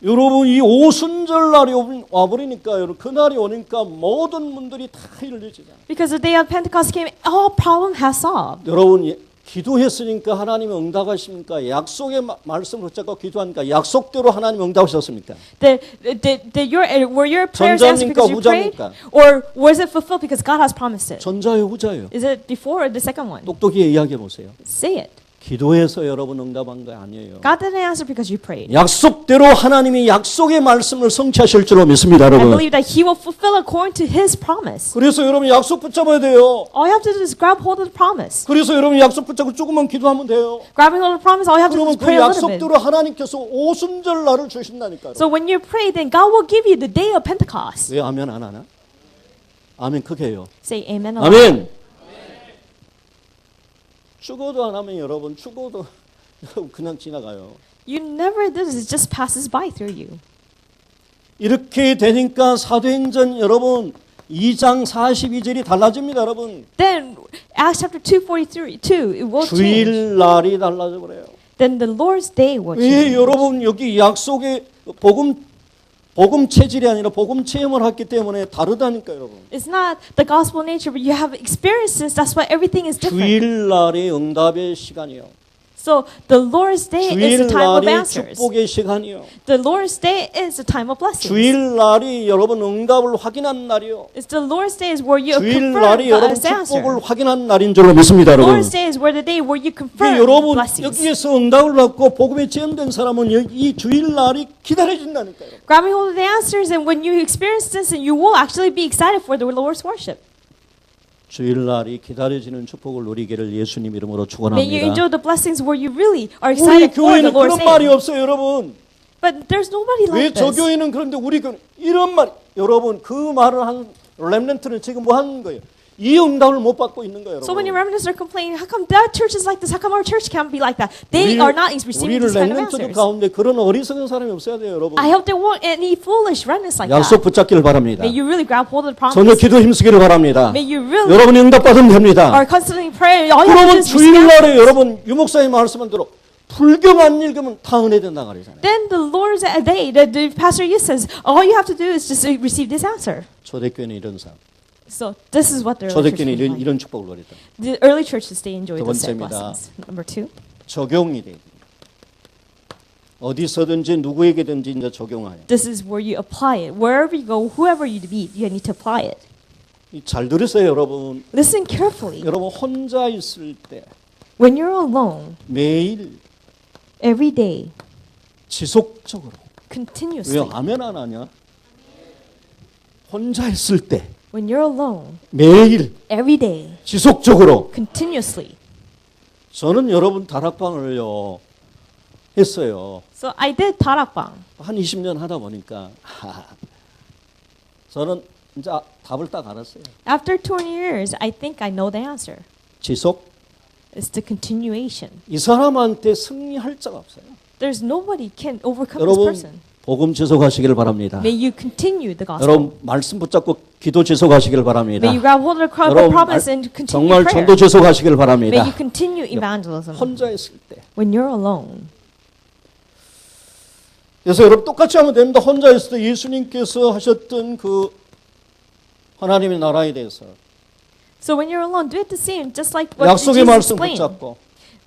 여러분 이 오순절 날이 와버리니까 여러분 그날이 오니까 모든 분들이 다 일어나잖아요. Because the day of Pentecost came, all problem has solved. 여러분 기도했으니까 하나님 응답하십니까? 약속의 말씀을 붙잡고 기도하니까 약속대로 하나님 응답하셨습니까? Were your prayers answered because you prayed? 후자입니까? Or was it fulfilled because God has promised it? 전자요 후자요. Is it before or the second one? 똑똑히 이야기해 보세요. Say it. 기도해서 여러분 응답한 거 아니에요. God didn't answer because you prayed. 약속대로 하나님이 약속의 말씀을 성취하실 줄로 믿습니다, I 여러분. believe that He will fulfill according to His promise. 그래서 여러분 약속 붙잡아야 돼요. All you have to do is grab hold of the promise. 그래서 여러분 약속 붙잡고 조금만 기도하면 돼요. Grabbing hold of the promise, all you have to do 그러면 is 그 pray a little bit. 약속대로 하나님께서 오순절 날을 주신다니까요. So when you pray, then God will give you the day of Pentecost. 왜 아멘 안 하나? 아멘 크게 해요. Say amen. a lot. 아멘. 죽어도 안 하면 여러분 죽어도 그냥 지나가요. You never do this; it just passes by through you. 이렇게 되니까 사도행전 여러분 2장 42절이 달라집니다, 여러분. Then Acts chapter 2:42, it will change. 주일 날이 달라져 버려요. Then the Lord's day will 왜 change. 여러분 여기 약속의 복음 체질이 아니라 복음 체험을 했기 때문에 다르다니까 여러분. It's not the gospel nature, but you have experiences. That's why everything is different. 주일 날이 응답의 시간이요. So the Lord's day is 주일 the time of 날이 answers. 축복의 시간이요. The Lord's day is the time of blessings. 주일 날이 여러분 응답을 확인한 날이요. It's the Lord's day is where you 주일 confirm 날이 여러분 God's answer. 축복을 확인한 날인 줄로 믿습니다, 여러분. Lord's day is where the day where you confirm 여러분 blessings. 여기에서 응답을 받고 복음에 체험된 사람은 이 주일 날이 기다려진다니까요. Grabbing hold of the answers, and when you experience this, and you will actually be excited for the Lord's worship. 주일 날이 기다려지는 축복을 누리기를 예수님 이름으로 May you 축원합니다. enjoy the blessings where you really are 우리 excited for the 교회는 Lord's 그런 말이 day. 없어요, 여러분. But there's nobody 왜 like 저 this. 교회는 그런데 우리 교회는 이런 말, 여러분 그 말을 한 렘넌트는 지금 뭐 하는 거예요? 이 응답을 못 받고 있는 거예요, So many 여러분. remnants are complaining, how come that church is like this? How come our church can't be like that? They are not 우리 receiving these kind of 렘넌트들 answers. 가운데 그런 어리석은 사람이 없어야 돼요, 여러분. I hope there won't any foolish remnants like 약속 that. 붙잡기를 바랍니다. May you really grab hold of the 전혀 promise. 기도 힘쓰기를 바랍니다. May you really 여러분이 응답받으면 됩니다. are constantly praying. All you have to 그러면 do is receive 주일날에 answers. 여러분 유목사님 말씀한 대로 불교만 읽으면 다 은혜된다 그러잖아요. Then the Lord's day, the pastor you says, all you have to do is just receive this answer. 초대교회는 이런 삶. So this is what the early church 초대교회는 was like. 이런 축복을 누렸다. The early churches, they enjoyed 두 the same 번째입니다. blessings. Number 2, 적용이 돼. 어디서든지 누구에게든지 이제 적용하여. this is where you apply it. Wherever you go, whoever you meet, you need to apply it. 잘 들으세요, 여러분. Listen carefully. 여러분 혼자 있을 때 When you're alone, 매일 every day, 지속적으로 왜 continuously, 아멘 안 하냐? 혼자 있을 때 when you're alone, 매일 every day, 지속적으로 continuously. 저는 여러분 다락방을요 했어요. So I did 다락방. 한 20년 하다 보니까 저는 이제 답을 딱 알았어요. After 20 years, I think I know the answer. 지속. It's the continuation. 이 사람한테 승리할 자가 없어요. There's nobody can overcome this 여러분 person. 복음 지속하시길 바랍니다. May you continue the gospel. 여러분 말씀 붙잡고 기도 지속하시길 바랍니다. May you grab hold of the 여러분 promise and continue 정말 prayer. 전도 지속하시길 May 바랍니다. you continue evangelism 혼자 있을 때. when you're alone. 그래서 여러분 똑같이 하면 됩니다. 혼자 있을 때 예수님께서 하셨던 그 하나님의 나라에 대해서 So when you're alone, do it the same, just like what 약속의 Jesus 말씀 explained. 붙잡고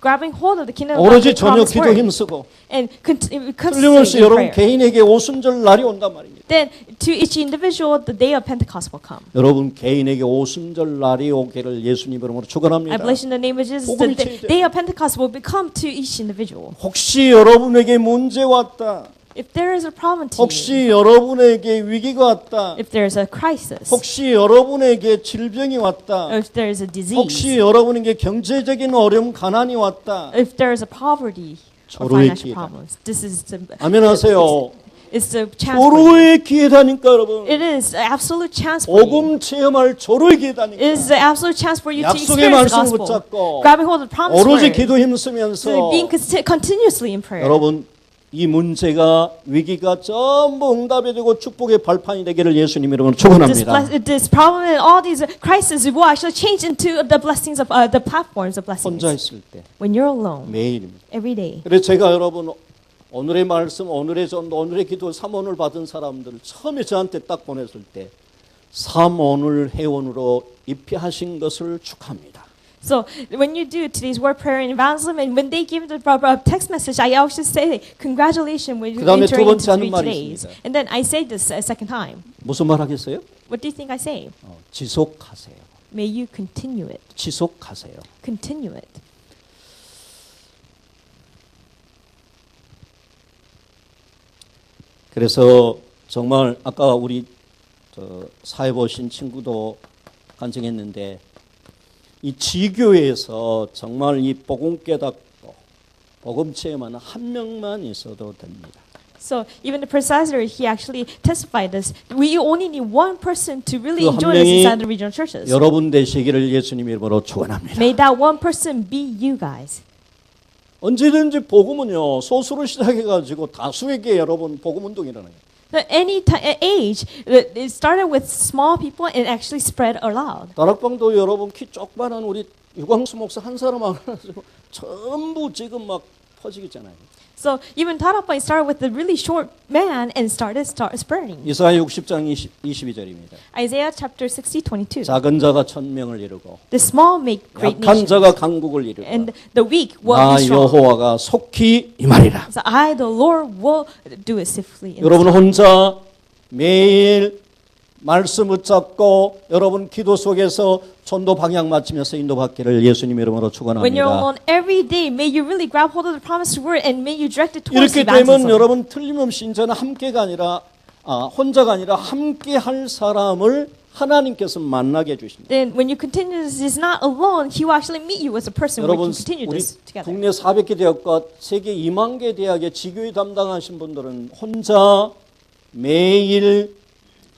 Grabbing hold of the kingdom of God, 오로지 the 저녁 promised 기도 word, 힘쓰고 and 틀림없이 constantly in 여러분 prayer. 개인에게 오순절 날이 온단 말입니다. Then to each individual, the day of Pentecost will come. 여러분 개인에게 오순절 날이 오기를 예수님 이름으로 축원합니다. I bless in the name of Jesus. 복음이 The 체이돼요. day of Pentecost will become to each individual. 혹시 여러분에게 문제 왔다. If there is a problem to you, 혹시 여러분에게 위기가 왔다. if there is a crisis, 혹시 여러분에게 질병이 왔다. or if there is a disease, 혹시 여러분에게 경제적인 어려움, 가난이 왔다. if there is a poverty or 서로의 financial 기회다. problems, this is the 아멘 하세요. it's the chance for you. 조로의 기회다니까 여러분. It is an absolute chance for you. 복음 체험할 조로의 기회다니까. It is the absolute chance for you to 약속의 experience the 말씀을 gospel, 붙잡고 grabbing hold of the promised 오로지 word, 기도 힘쓰면서 so being continuously in prayer. 여러분 이 문제가 위기가 전부 응답이 되고 축복의 발판이 되기를 예수님 이름으로 축원합니다. This problem and all these crises will actually change into the blessings of the platforms of blessings. 혼자 있을 때 When you're alone, 매일입니다. every day. 그래서 제가 여러분 오늘의 말씀, 오늘의 전도, 오늘의 기도 3원을 받은 사람들 처음에 저한테 딱 보냈을 때 3원을 회원으로 입회하신 것을 축하합니다. So when you do today's word prayer and evangelism, and when they give the text message, I always say congratulations when you 그다음에 entering 두 into 번째 하는 3 말이 days. 있습니다. And then I say this a second time. 무슨 말 하겠어요? What do you think I say? 지속하세요. May you continue it. 지속하세요. Continue it. 그래서 정말 아까 우리 사회 보신 친구도 간증했는데 이 지교회에서 정말 이 복음 깨닫고 복음 체험하는 한 명만 있어도 됩니다. So even the presider, he actually testified this. We only need one person to really 그 한 enjoy this 명이 inside the regional churches. 여러분 되시기를 예수님 이름으로 축원합니다. May that one person be you guys. 언제든지 복음은요 소수로 시작해가지고 다수에게 여러분 복음 운동이 일어나요. At any age, it started with small people and actually spread aloud. 다락방도 여러분 키 쪽반한 우리 유광수 목사 한 사람 와가지고 전부 지금 막 퍼지겠잖아요. So even Tarappa started with the really short man and started spreading. 이사야 60장 22절입니다. Isaiah chapter 60:22. 작은 자가 천명을 이루고 The small make great 약한 nations, 자가 강국을 이루고 and the weak will 나 be strong. 여호와가 속히 임하리라. So I, the Lord, will do it swiftly. in 여러분 this time. 혼자 매일 말씀 붙잡고 여러분 기도 속에서 전도 방향 맞추면서 인도받기를 예수님 이름으로 When you're 축원합니다. alone every day, may you really grab hold of the promised word and may you direct it towards 이렇게 되면 evangelism. 여러분 틀림없이 이제는 함께가 아니라 혼자가 아니라 함께 할 사람을 하나님께서 만나게 해주십니다. Then when you continue this, is not alone, he will actually meet you as a person when 여러분 you continue 우리 this together. 국내 400개 대학과 세계 2만 개 대학의 지교회 담당하신 분들은 혼자 매일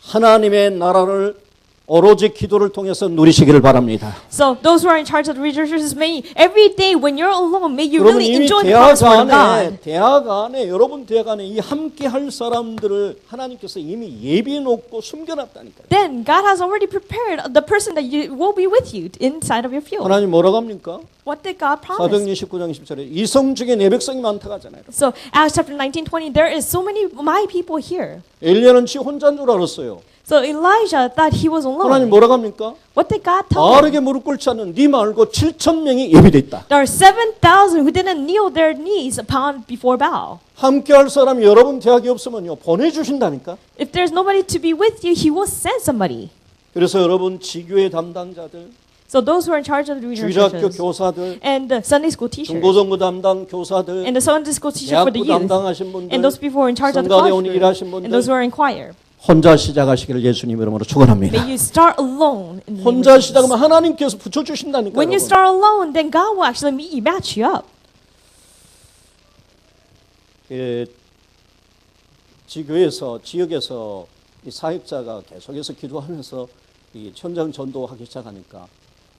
하나님의 나라를 오로지 기도를 통해서 누리시기를 바랍니다. So those who are in charge of the regional churches, may every day when you're alone, may you 여러분 really 이미 enjoy the 대학 promised word of God. 안에 여러분 대학 안에 이 함께 할 사람들을 하나님께서 이미 예비해 놓고 숨겨놨다니까요. Then God has already prepared the person that you will be with you inside of your field. 하나님 뭐라고 합니까? What did God promise? 사도행전 19장 10절에 이성 중에 내 백성이 많다고 하잖아요. So Acts chapter 19:20, there is so many my people here. 엘리야는 지 혼자인 줄 알았어요. So Elijah thought he was 하나님 alone. 뭐라고 합니까? What did God tell him? 바르게 무릎 꿇지 않는 네 말고 7천 명이 예비돼 있다. There are 7,000 who didn't kneel their knees upon before Baal. 함께 할 사람이 여러분 대학에 없으면요 보내주신다니까. If there's nobody to be with you, he will send somebody. 그래서 여러분 지교회 담당자들, So those who are in charge of the regional 주일학교 churches 교사들, and the Sunday school teachers 중고등부 담당 교사들, and the Sunday school teacher for the 대학부 youth 담당하신 분들, and those people who are in charge of the 성가대 college 오늘 group 일하신 and those 분들, who are in choir. 혼자 시작하시기를 예수님 이름으로 축원합니다. May you start alone. In the name 혼자 of Jesus. 시작하면 하나님께서 붙여주신다니까요. When you start alone, then God will actually match you up. 지교에서 지역에서 이 사역자가 계속해서 기도하면서 이 현장 전도하기 시작하니까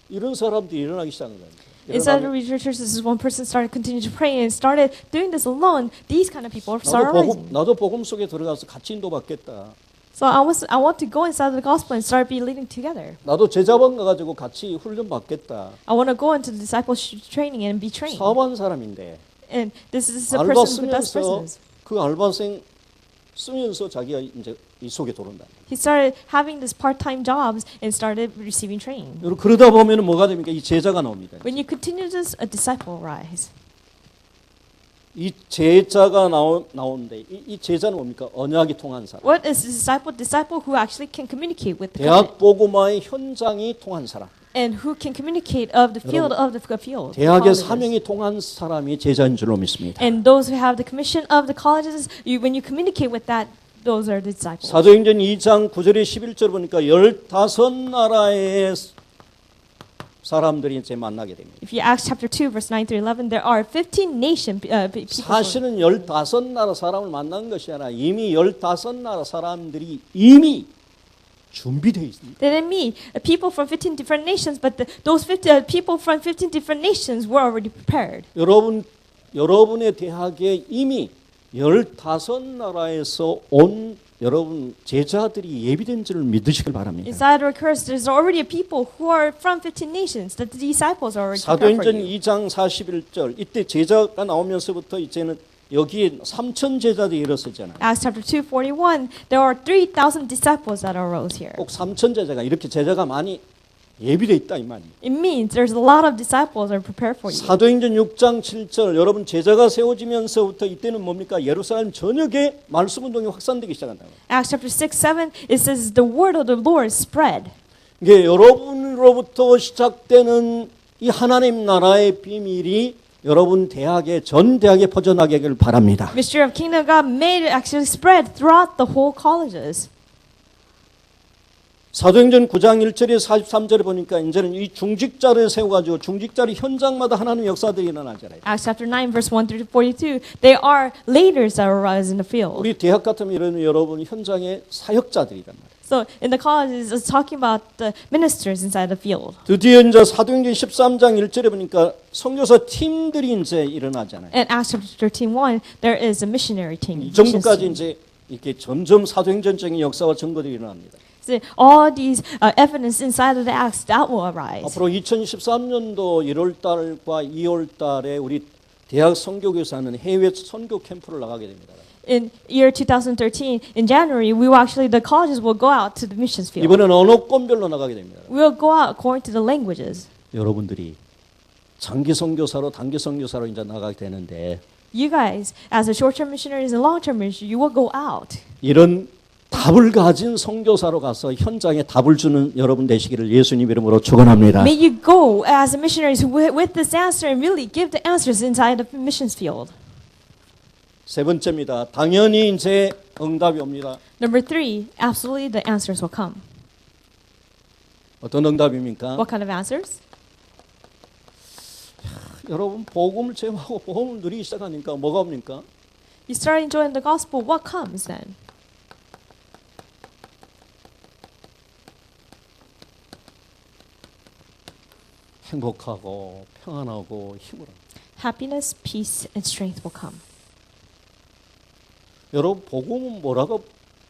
이런 사람들이 일어나기 시작한 거예요. Inside the regional churches, this is one person started continuing to pray and started doing this alone. These kind of people started rising. 나도 복음 속에 들어가서 같이 인도받겠다. So I want to go inside the gospel and start be leading together. 나도 제자반 가가지고 같이 훈련 받겠다. I want to go into the discipleship training and be trained. 사업한 사람인데 And this is a 알바 person who does 쓰면서 business. 그 알바생 쓰면서 자기가 이제 이 속에 들어온다. He started having these part-time jobs and started receiving training. 여러분 그러다 보면은 뭐가 됩니까? 이 제자가 나옵니다. When you continue this, a disciple rise. 이 제자가 나오는데 이 제자는 뭡니까? 언약이 통한 사람. What is a disciple? Disciple who actually can communicate with the 대학 covenant 복음화의 현장이 통한 사람. and who can communicate of the field of the field. 대학의 colleges. 사명이 통한 사람이 제자인 줄로 믿습니다. And those who have the commission of the colleges, when you communicate with that, those are the disciples. 사도행전 2장 9절에 11절 보니까 15나라의 사람들이 이제 만나게 됩니다. If you Acts chapter 2 verse 9 through 11, there are 15 nation people. 사실은 15나라 사람을 만난 것이 아니라 이미 15나라 사람들이 이미 준비되어 있습니다. They didn't meet people from 15 different nations, but those 50 people from 15 different nations were already prepared. 여러분의 대학에 이미 15나라에서 온 여러분 제자들이 예비된 줄을 믿으시길 바랍니다. Inside our curse, there's already a people who are from 15 nations. That the disciples are already prepared for 사도행전 you. 2장 41절 이때 제자가 나오면서부터 이제는 여기에 3천 제자들이 일어섰잖아요. Acts chapter 2:41, there are 3,000 disciples that arose here. 꼭 3천 제자가 이렇게 제자가 많이 예비되어 있다 이 말입니다. It means there's a lot of disciples are prepared for you. 사도행전 6장 7절 여러분 제자가 세워지면서부터 이때는 뭡니까? 예루살렘 전역에 말씀 운동이 확산되기 시작한다. Acts chapter 6, 7, it says the word of the Lord spread. 이게 여러분으로부터 시작되는 이 하나님 나라의 비밀이 여러분 대학에 전 대학에 퍼져나가기를 바랍니다. Mystery of kingdom of God made it actually spread throughout the whole colleges. 사도행전 9장 1절에 43절에 보니까 이제는 이 중직자를 세워가지고 중직자리 현장마다 하나님의 역사들이 일어나잖아요. Acts chapter 9 verse 1 through 42, they are leaders that arise in the field. 우리 대학 같으면 이런 여러분 현장의 사역자들이란 말이에요. So in the colleges, it's talking about the ministers inside the field. 드디어 이제 사도행전 13장 1절에 보니까 선교사 팀들이 이제 일어나잖아요. In Acts chapter 13:1, there is a missionary team. 이 정도까지 이제 이렇게 점점 사도행전적인 역사와 증거들이 일어납니다. So all these evidence inside of the Acts that will arise. 앞으로 2013년도 1월 달과 2월 달에 우리 대학 선교교사는 해외 선교 캠프를 나가게 됩니다. In year 2013, in January, the colleges will go out to the missions field. 이번에는 언어권별로 나가게 됩니다. We'll go out according to the languages. 여러분들이 장기 선교사로 단기 선교사로 이제 나가게 되는데 You guys, as a short-term missionaries and long-term missionaries, you will go out. 이런 답을 가진 선교사로 가서 현장에 답을 주는 여러분 되시기를 예수님 이름으로 축원합니다. May you go as a missionaries with this answer and really give the answers inside the missions field. 세 번째입니다. 당연히 이제 응답이 옵니다. Number 3, absolutely the answers will come. 어떤 응답입니까? What kind of answers? 여러분 복음을 제하고 복음을 누리기 시작하니까 뭐가 옵니까? You start enjoying the gospel, what comes then? 행복하고 평안하고 힘을 얻는. Happiness, peace, and strength will come. 여러분 복음은 뭐라고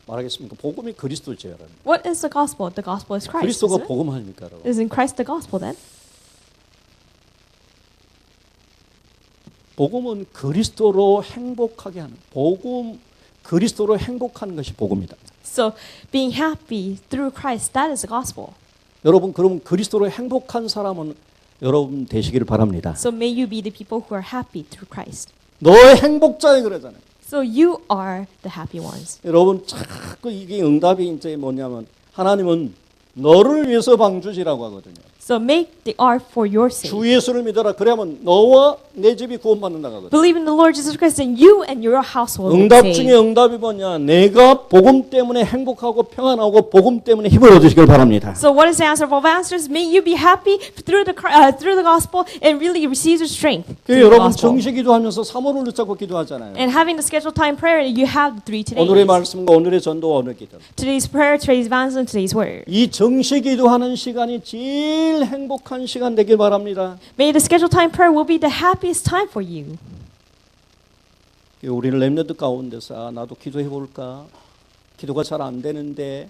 말하겠습니까? 복음이 그리스도죠, 여러분. What is the gospel? The gospel is Christ. 그리스도가 Isn't it? 복음 아닙니까, 여러분? Isn't Christ the gospel then? 복음은 그리스도로 행복하게 하는 복음 그리스도로 행복하는 것이 복음이다. So being happy through Christ, that is the gospel. 여러분 그러면 그리스도로 행복한 사람은 여러분 되시기를 바랍니다. So may you be the people who are happy through Christ. 너의 행복자에 그러잖아요. So you are the happy ones. 여러분 자꾸 이게 응답이 이제 뭐냐면 하나님은 너를 위해서 방주지라고 하거든요. So make the ark for your sake. 주 예수를 믿어라. 그러면 너와 내 집이 구원받는다 하거든요. Believe in the Lord Jesus Christ, and you and your household will be 응답 saved. 중에 응답이 뭐냐? 내가 복음 때문에 행복하고 평안하고 복음 때문에 힘을 얻으시길 바랍니다. So what is the answer of all answers? May you be happy through the gospel and really receive your strength through the 여러분 gospel. 정시 기도하면서 사모를 붙잡고 기도하잖아요. And having the scheduled time prayer, you have the 3 오늘의 todays. 말씀과 오늘의 전도와 오늘 기도. Today's prayer, today's evangelism, today's word. 이 정시 기도하는 시간이 제일 행복한 시간 되길 바랍니다. May the scheduled time prayer will be the happiest time for you. 우리는 렘넌트 가운데서 나도 기도해 볼까? 기도가 잘 안 되는데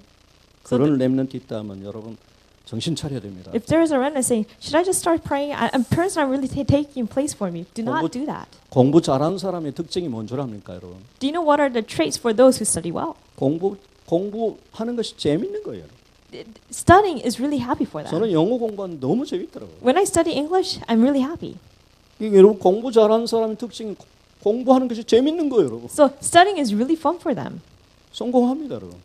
그런 렘넌트 있다면 여러분 정신 차려야 됩니다. If there is a remnant saying, should I just start praying? Prayers are really taking place for me. Do not do that. 공부 잘하는 사람의 특징이 뭔 줄 압니까, 여러분? Do you know what are the traits for those who study well? 공부하는 것이 재밌는 거예요. Studying is really happy for them. 저는 영어 공부하는 너무 재밌더라고요. When I study English, I'm really happy. 이게 여러분 공부 잘하는 사람의 특징이 공부하는 것이 재밌는 거예요, 여러분. So studying is really fun for them. 성공합니다, 여러분.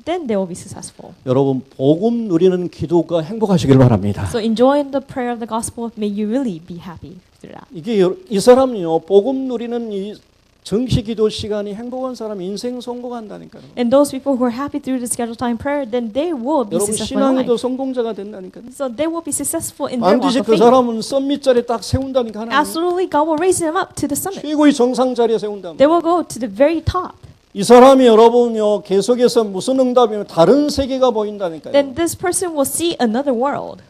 Then they will be successful. 여러분 복음 누리는 기도가 행복하시길 바랍니다. So enjoy the prayer of the gospel. May you really be happy through that. 이게 이 사람이요 복음 누리는 이 정시 기도 시간이 행복한 사람이 인생 성공한다니까요. And those people who are happy through the scheduled time prayer, then they will be 여러분 successful in 신앙에도 life. 성공자가 된다니까요. So they will be successful in their walk 반드시 of 그 faith. 사람은 썸밋 자리에 딱 세운다니까 하나님. Absolutely, God will raise them up to the summit. 최고의 정상 자리에 세운다. They will go to the very top. 이 사람이 여러분요 계속해서 무슨 응답이면 다른 세계가 보인다니까요. Then this person will see another world.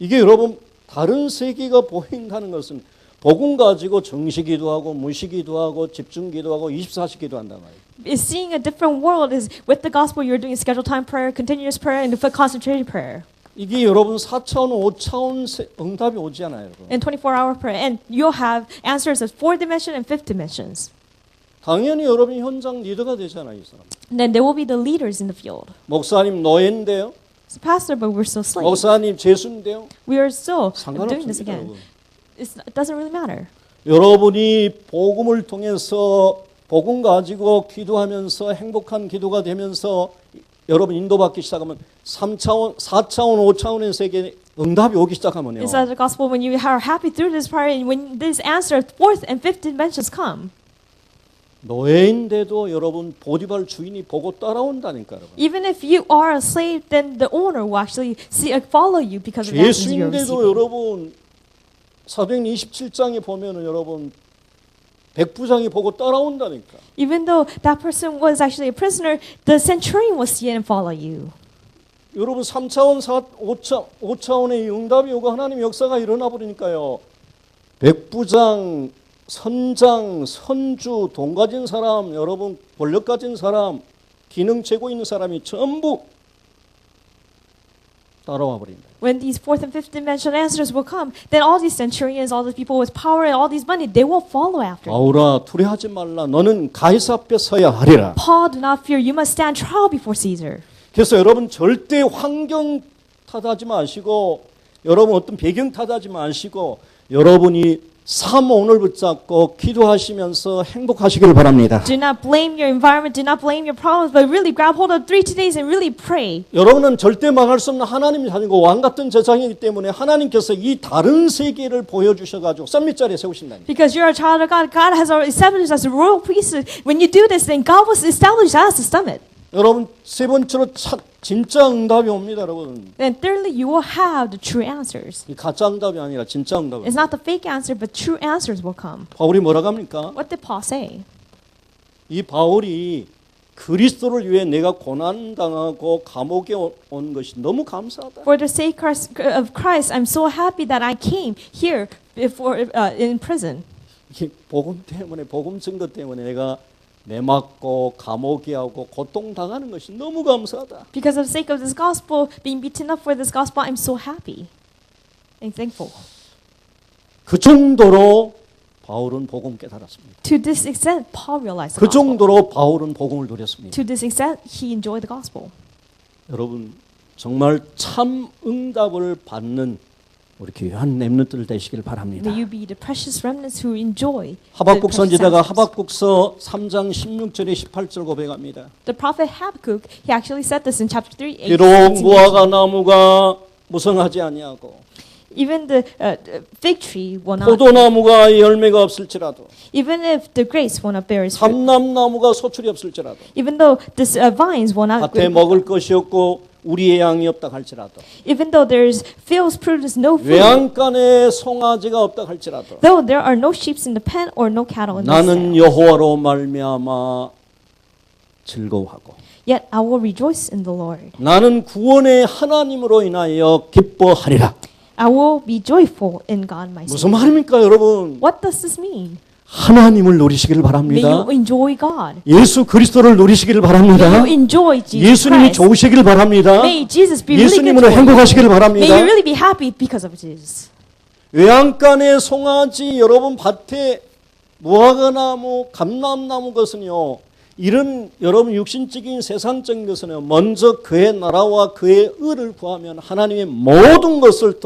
이게 여러분 다른 세계가 보인다는 것은 복음 가지고 정시 기도하고 무시 기도하고 집중 기도하고 24시 기도한단 말이에요. Is seeing a different world is with the gospel you're doing scheduled time prayer, continuous prayer, and concentrated prayer. 이게 여러분 4차원, 5차원 응답이 오지 않아요, 여러분. And 24-hour prayer. And you'll have answers of 4th dimension and 5th dimensions. 당연히 여러분이 현장 리더가 되잖아요, 이 사람. And then they will be the leaders in the field. 목사님 노예인데요. So pastor, but we're still slaves. 목사님 재수인데요. We are still doing this 상관없습니다, again. 여러분. It doesn't really matter. 여러분이 복음을 통해서 복음 가지고 기도하면서 행복한 기도가 되면서 여러분 인도받기 시작하면 3차원, 4차원, 5차원의 세계에 응답이 오기 시작하면요. Inside the gospel, when you are happy through this prayer, and when this answer, 4th and 5th dimensions come, 노예인데도 여러분 보디발 주인이 보고 따라온다니까요. even if you are a slave, then the owner will actually follow you because of the answers you're 예수인데도 receiving. 여러분 사도행전 27장에 보면은 여러분 백부장이 보고 따라온다니까. Even though that person was actually a prisoner, the centurion will see it and follow you. 여러분 3차원, 5차원의 응답이 오고 하나님 역사가 일어나 버리니까요. 백부장, 선장, 선주, 돈 가진 사람, 여러분 권력 가진 사람, 기능 최고 있는 사람이 전부 따라와 버린다. When these 4th and 5th dimension answers will come, then all these centurions, all these people with power and all these money, they will follow after. 바울아 두려워하지 말라. 너는 가이사 앞에 서야 하리라. Paul, do not fear. You must stand trial before Caesar. 그래서 여러분 절대 환경 탓하지 마시고 여러분 어떤 배경 탓하지 마시고 여러분이 삶 오늘 붙잡고 기도하시면서 행복하시기를 바랍니다. Do not blame your environment. Do not blame your problems, but really grab hold of 3 todays and really pray. 여러분은 절대 망할 수 없는 하나님이 아니고 왕 같은 제자이기 때문에 하나님께서 이 다른 세계를 보여주셔가지고 썸밋 자리에 세우신다니까. Because you're a child of God. God has already established us as a royal priesthood. When you do this, then God will establish us as a summit. 여러분 세 번째로 진짜 응답이 옵니다, 여러분. Then thirdly, you will have the true answers. 이 가짜 응답이 아니라 진짜 응답. It's not the fake answer, but true answers will come. 바울이 뭐라고 합니까? What did Paul say? 이 바울이 그리스도를 위해 내가 고난 당하고 감옥에 온 것이 너무 감사하다. For the sake of Christ, I'm so happy that I came here before in prison. 이 복음 때문에 복음 증거 때문에 내가 매 맞고 감옥에 하고 고통 당하는 것이 너무 감사하다. Because of the sake of this gospel, being beaten up for this gospel, I'm so happy and thankful. 그 정도로 바울은 복음 깨달았습니다. To this extent, Paul realized the 그 gospel. 정도로 바울은 복음을 누렸습니다. To this extent, he enjoyed the gospel. 여러분 정말 참 응답을 받는 우리 귀한 렘넌트들 되시길 바랍니다. May you be the precious remnants who enjoy the 하박국 precious 선지자가 answers. 하박국서 3장 16절에 18절 고백합니다. The prophet Habakkuk, he actually said this in chapter 3, 8. 비록 무화과 나무가 무성하지 아니하고 Even the fig tree will not, 포도나무가 열매가 없을지라도 even if the grapes will not bear its fruit, 감람나무가 소출이 없을지라도 even though the vines will not, 밭에 먹을 것이 없고 우리의 양이 없다 할지라도 even though there's fields produce no fruit, 외양간에 송아지가 없다 할지라도 though there are no sheep in the pen or no cattle in the 나는 stall, 여호와로 말미암아 즐거워하고 yet I will rejoice in the Lord. 나는 구원의 하나님으로 인하여 기뻐하리라. I will be joyful in God my 무슨 Savior. 말입니까, 여러분? What does this mean? 하나님을 누리시기를 May 바랍니다. you enjoy God. 예수 그리스도를 누리시기를 May 바랍니다. you enjoy Jesus 예수님이 Christ. 좋으시기를 바랍니다. May Jesus be really good 예수님으로 for you. 행복하시기를 May 바랍니다. you really be happy because of Jesus. 외양간의 송아지 여러분 밭에 무화과나무, 감람나무 것은요. 이런 여러분 육신적인 세상적인 것은요. 먼저 그의 나라와 그의 의를 구하면 하나님의 모든 것을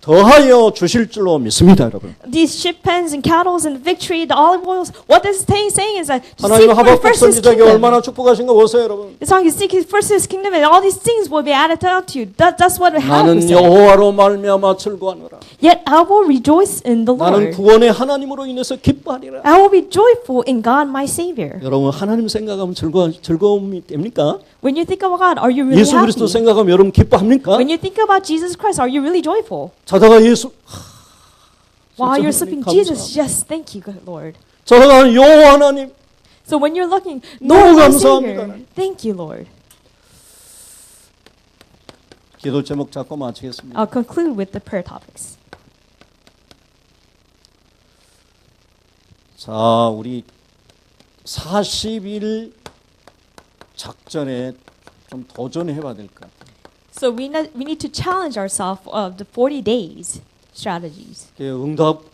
더하여 주실 줄로 믿습니다, 여러분. These sheep pens and cattle and the fig tree, the olive oils, what this thing saying is that to 하나님 seek 하박국 first His 선지자에게 kingdom. 얼마나 축복하신 거 보세요, 여러분. The song is seek first His kingdom, and all these things will be added unto you. That's what Habakkuk 나는 said. 여호와로 말미암아 즐거워하노라. Yet I will rejoice in the 나는 Lord. 구원의 하나님으로 인해서 기뻐하리라. I will be joyful in God my Savior. 여러분 하나님 생각하면 즐거움이 됩니까? When you think about God, are you really 예수 그리스도 happy? 생각하면 여러분 기뻐합니까? When you think about Jesus Christ, are you really joyful? 자다가 예수 While you're 하나님 sleeping, 감사합니다. Jesus, yes, thank you, good Lord. 자다가 여호와 하나님 So when you're looking, 너무 Lord, my 감사합니다. Savior, thank you, Lord. 기도 제목 잡고 마치겠습니다. I'll conclude with the prayer topics. 자, 우리 40일 작전에 좀 도전해 봐야 될 것 같아요. So we need to challenge ourselves of the 40 days strategies.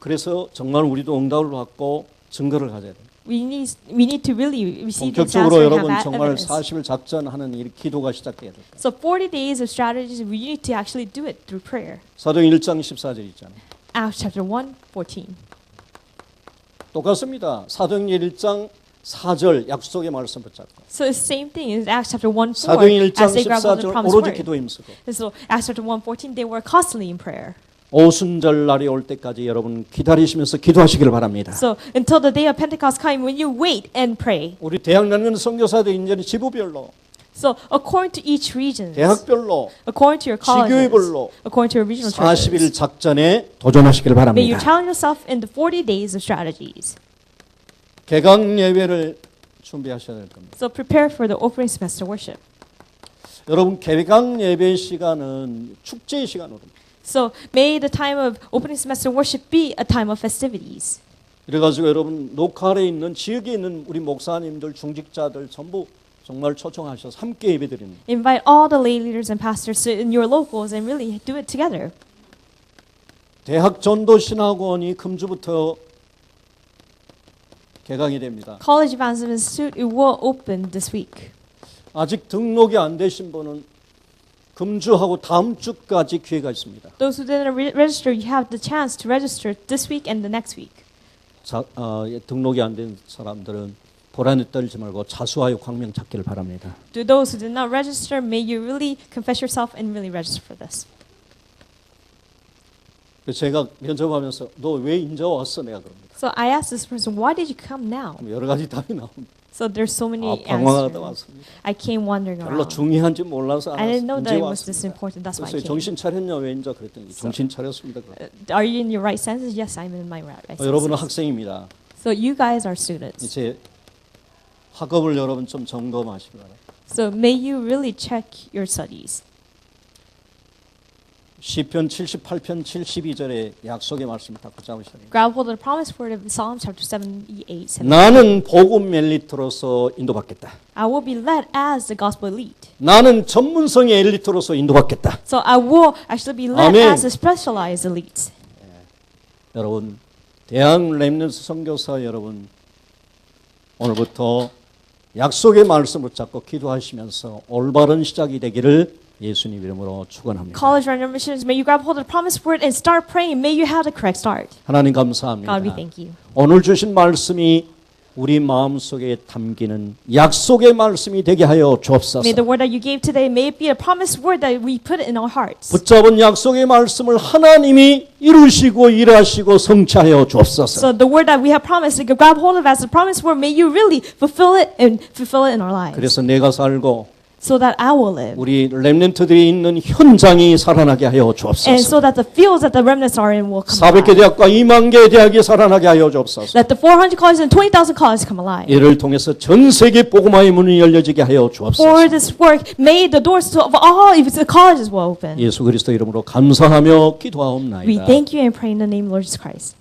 그래서 정말 우리도 응답을 받고 증거를 가져야 돼요. We need to really receive this 본격적으로 answer and 여러분 have 정말 evidence. 40일 작전하는 이 기도가 시작돼야 돼요. So 40 days of strategies, we need to actually do it through prayer. 사도행 1장 14절 있잖아요. Acts chapter 1, 14. 똑같습니다. 사도행 1장 4절 약속의 말씀 붙잡고 So the same thing is Acts chapter 1, 4, 사도행 1장 as they grappled the 14절 promised 오로지 word. 기도에 힘쓰고 And so Acts chapter 1, 14, they were constantly in prayer. 오순절 날이 올 때까지 여러분 기다리시면서 기도하시기를 바랍니다. So until the day of Pentecost come, when you wait and pray. 우리 대학 다니는 선교사들 이제는 지부별로, So according to each region, 대학별로, according to your colleges, 지교회별로 according to your regional 40일 churches, 작전에 도전하시길 may you 바랍니다. challenge yourself in the 40 days of strategies. 개강 예배를 준비하셔야 될 겁니다. So prepare for the opening semester worship. 여러분 개강 예배 시간은 축제의 시간으로. So may the time of opening semester worship be a time of festivities. 그래가지고 여러분 녹화에 있는 지역에 있는 우리 목사님들, 중직자들 전부 정말 초청하셔서 함께 예배드립니다. Invite all the lay leaders and pastors in your locals and really do it together. 대학 전도 신학원이 금주부터 개강이 됩니다. College Evangelism Institute, it will open this week. 아직 등록이 안 되신 분은 금주하고 다음 주까지 기회가 있습니다. Those who didn't register, you have the chance to register this week and the next week. 등록이 안 된 사람들은 보란에 떨지 말고 자수하여 광명 찾기를 바랍니다. To those who did not register, may you really confess yourself and really register for this. 제가 면접하면서 너 왜 인자 왔어? 내가 그럽니다. So I asked this person, why did you come now? 여러 가지 답이 나옵니다. So there's so many 방황하다 answers. 왔습니다. I came wandering 별로 around. 중요한지 몰라서 I didn't know that 이제 it was this 왔습니다. important. That's why I 그래서 came. 정신 차렸냐 왜 인자 그랬더니 정신 차렸습니다. Are you in your right senses? Yes, I'm in my right 여러분은 senses. 학생입니다. So you guys are students. 이제 학업을 여러분 좀 점검하시기 바랍니다. So may you really check your studies. 시편 78편 72절의 약속의 말씀 다 붙잡으셔야 돼요. Grab hold of the promised word of Psalm chapter 78. 7. 나는 복음 멜리트로서 인도받겠다. I will be led as the gospel elite. 나는 전문성의 엘리트로서 인도받겠다. So I will actually be led 아멘. as a specialized elite. 여러분 대학 렘넌트 선교사 여러분 오늘부터 약속의 말씀을 붙잡고 기도하시면서 올바른 시작이 되기를 예수님 이름으로 축원합니다. College random missions, may you grab hold of the promised word and start praying. May you have the correct start. 하나님 감사합니다. God, we thank you. 오늘 주신 말씀이 우리 마음속에 담기는 약속의 말씀이 되게 하여 주옵소서. May the word that you gave today, may it be a promised word that we put in our hearts. 붙잡은 약속의 말씀을 하나님이 이루시고 일하시고 성취하여 주옵소서. So the word that we have promised, to grab hold of as a promised word, may you really fulfill it in our lives. 그래서 내가 살고 So that I will live. 우리 렘넌트들이 있는 현장이 살아나게 하여 And 주옵소서. so that the fields that the remnants are in will come 400개 alive. 대학과 2만 개 대학이 살아나게 하여 주옵소서. Let the 400 colleges and 20,000 colleges come alive. 이를 통해서 전 세계 복음화의 문이 열려지게 하여 For 주옵소서. this work, may the doors of all the colleges will open. 예수 그리스도 이름으로 감사하며 We 기도하옵나이다. thank you and pray in the name of Lord Jesus Christ.